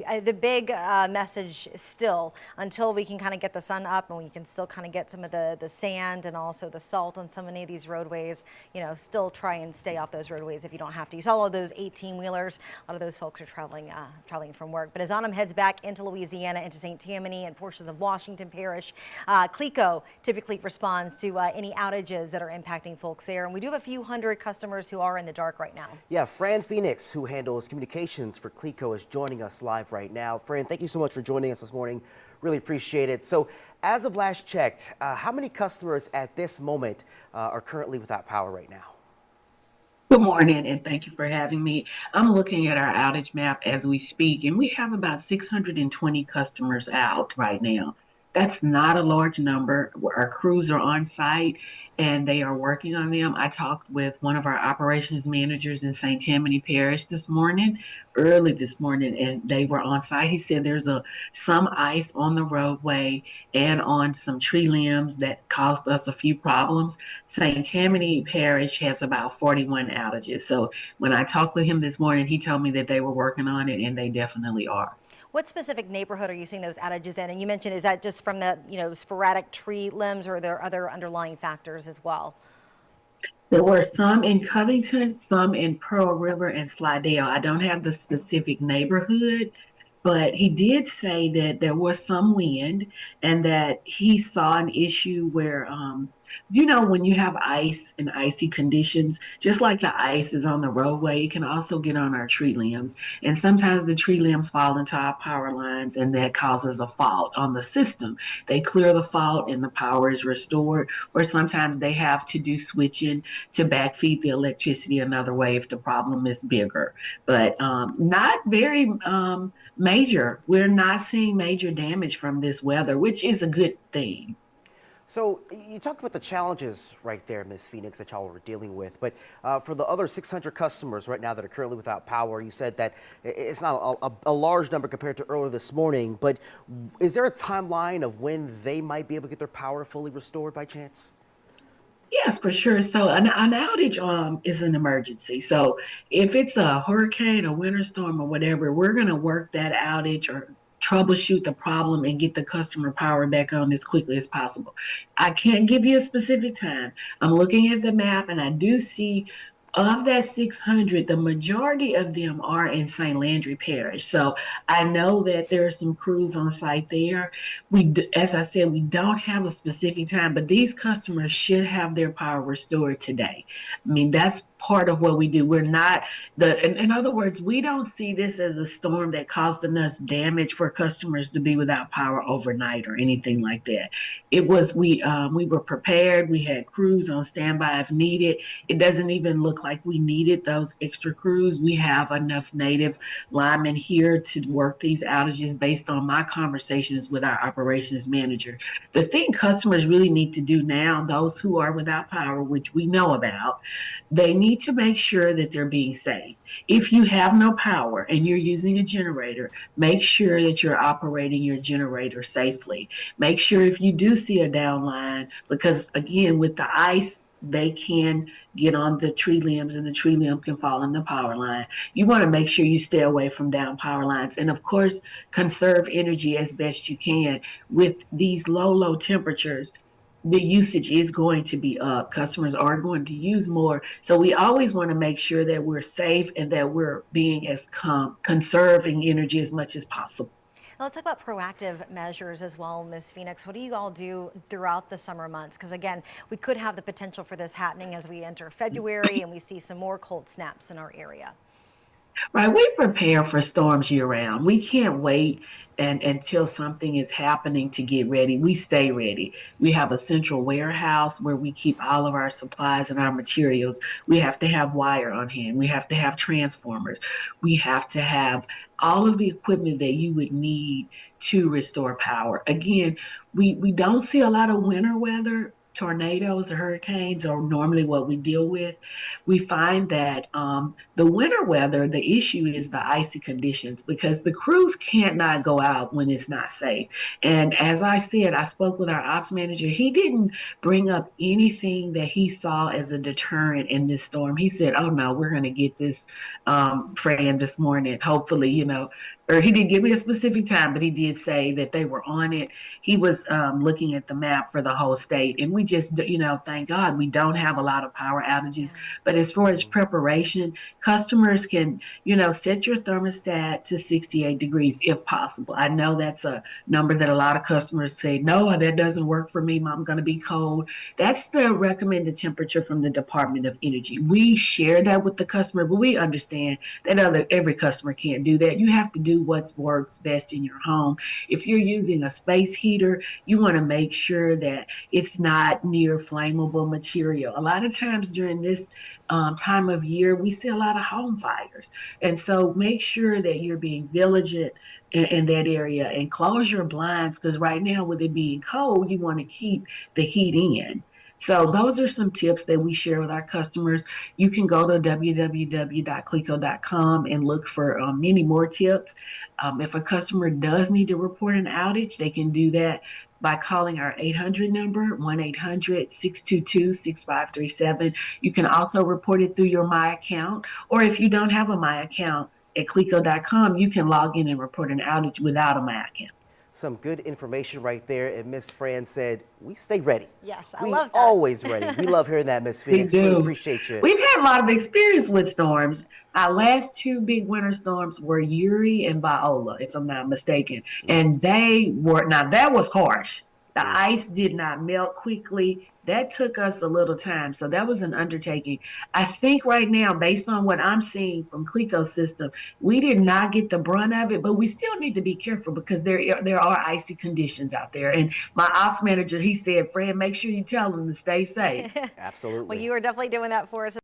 The big message is still, until we can kind of get the sun up and we can still kind of get some of the sand and also the salt on so many of these roadways, still try and stay off those roadways if you don't have to. You saw all of those 18-wheelers. A lot of those folks are traveling from work. But as Autumn heads back into Louisiana, into St. Tammany and portions of Washington Parish, CLECO typically responds to any outages that are impacting folks there. And we do have a few hundred customers who are in the dark right now. Yeah, Fran Phoenix, who handles communications for CLECO, is joining us live right now. Fran, thank you so much for joining us this morning. Really appreciate it. So as of last checked, how many customers at this moment are currently without power right now? Good morning, and thank you for having me. I'm looking at our outage map as we speak, and we have about 620 customers out right now. That's not a large number. Our crews are on site and they are working on them. I talked with one of our operations managers in St. Tammany Parish early this morning, and they were on site. He said there's some ice on the roadway and on some tree limbs that caused us a few problems. St. Tammany Parish has about 41 outages. So when I talked with him this morning, he told me that they were working on it, and they definitely are. What specific neighborhood are you seeing those outages in? And you mentioned, is that just from the sporadic tree limbs, or are there other underlying factors as well? There were some in Covington, some in Pearl River and Slidell. I don't have the specific neighborhood, but he did say that there was some wind and that he saw an issue where, when you have ice and icy conditions, just like the ice is on the roadway, it can also get on our tree limbs. And sometimes the tree limbs fall into our power lines, and that causes a fault on the system. They clear the fault and the power is restored, or sometimes they have to do switching to backfeed the electricity another way if the problem is bigger. But not very major. We're not seeing major damage from this weather, which is a good thing. So you talked about the challenges right there, Ms. Phoenix, that y'all were dealing with. But for the other 600 customers right now that are currently without power, you said that it's not a large number compared to earlier this morning. But is there a timeline of when they might be able to get their power fully restored by chance? Yes, for sure. So an outage is an emergency. So if it's a hurricane, a winter storm, or whatever, we're going to work that outage or troubleshoot the problem and get the customer power back on as quickly as possible. I can't give you a specific time. I'm looking at the map, and I do see, of that 600, the majority of them are in St. Landry Parish. So I know that there are some crews on site there. As I said, we don't have a specific time, but these customers should have their power restored today. I mean, that's part of what we do. We're not in other words, we don't see this as a storm that caused us damage for customers to be without power overnight or anything like that. It was, we were prepared. We had crews on standby if needed. It doesn't even look like we needed those extra crews. We have enough native linemen here to work these outages based on my conversations with our operations manager. The thing customers really need to do now, those who are without power, which we know about, they need to make sure that they're being safe. If you have no power and you're using a generator, make sure that you're operating your generator safely. Make sure if you do see a down line, because again, with the ice, they can get on the tree limbs and the tree limb can fall in the power line. You want to make sure you stay away from down power lines. And of course, conserve energy as best you can. With these low temperatures, the usage is going to be up. Customers are going to use more. So we always want to make sure that we're safe and that we're being as conserving energy as much as possible. Now let's talk about proactive measures as well, Ms. Phoenix. What do you all do throughout the summer months? Because again, we could have the potential for this happening as we enter February and we see some more cold snaps in our area. Right, we prepare for storms year round. We can't wait until something is happening to get ready. We stay ready. We have a central warehouse where we keep all of our supplies and our materials. We have to have wire on hand. We have to have transformers. We have to have all of the equipment that you would need to restore power. Again, we don't see a lot of winter weather. Tornadoes or hurricanes are normally what we deal with. We find that the winter weather, the issue is the icy conditions, because the crews can't not go out when it's not safe. And as I said, I spoke with our ops manager. He didn't bring up anything that he saw as a deterrent in this storm. He said, oh no, we're going to get this, Fran, this morning. Hopefully, or he didn't give me a specific time, but he did say that they were on it. He was looking at the map for the whole state, and we just, thank God we don't have a lot of power outages. But as far as preparation, customers can, set your thermostat to 68 degrees if possible. I know that's a number that a lot of customers say, no, that doesn't work for me. I'm going to be cold. That's the recommended temperature from the Department of Energy. We share that with the customer, but we understand that every customer can't do that. You have to do what works best in your home. If you're using a space heater, you want to make sure that it's not near flammable material. A lot of times during this time of year, we see a lot of home fires. And so make sure that you're being vigilant in that area and close your blinds, because right now with it being cold, you want to keep the heat in. So those are some tips that we share with our customers. You can go to www.cleco.com and look for many more tips. If a customer does need to report an outage, they can do that by calling our 800 number, 1-800-622-6537. You can also report it through your My Account, or if you don't have a My Account at Cleco.com, you can log in and report an outage without a My Account. Some good information right there. And Miss Fran said, we stay ready. Yes, I We love that. always ready. We love hearing that, Miss We Phoenix. We do. appreciate you. We've had a lot of experience with storms. Our last two big winter storms were Uri and Viola, if I'm not mistaken. And that was harsh. The ice did not melt quickly. That took us a little time. So that was an undertaking. I think right now, based on what I'm seeing from Cleco's system, we did not get the brunt of it, but we still need to be careful because there are icy conditions out there. And my ops manager, he said, Fran, make sure you tell them to stay safe. Absolutely. Well, you are definitely doing that for us.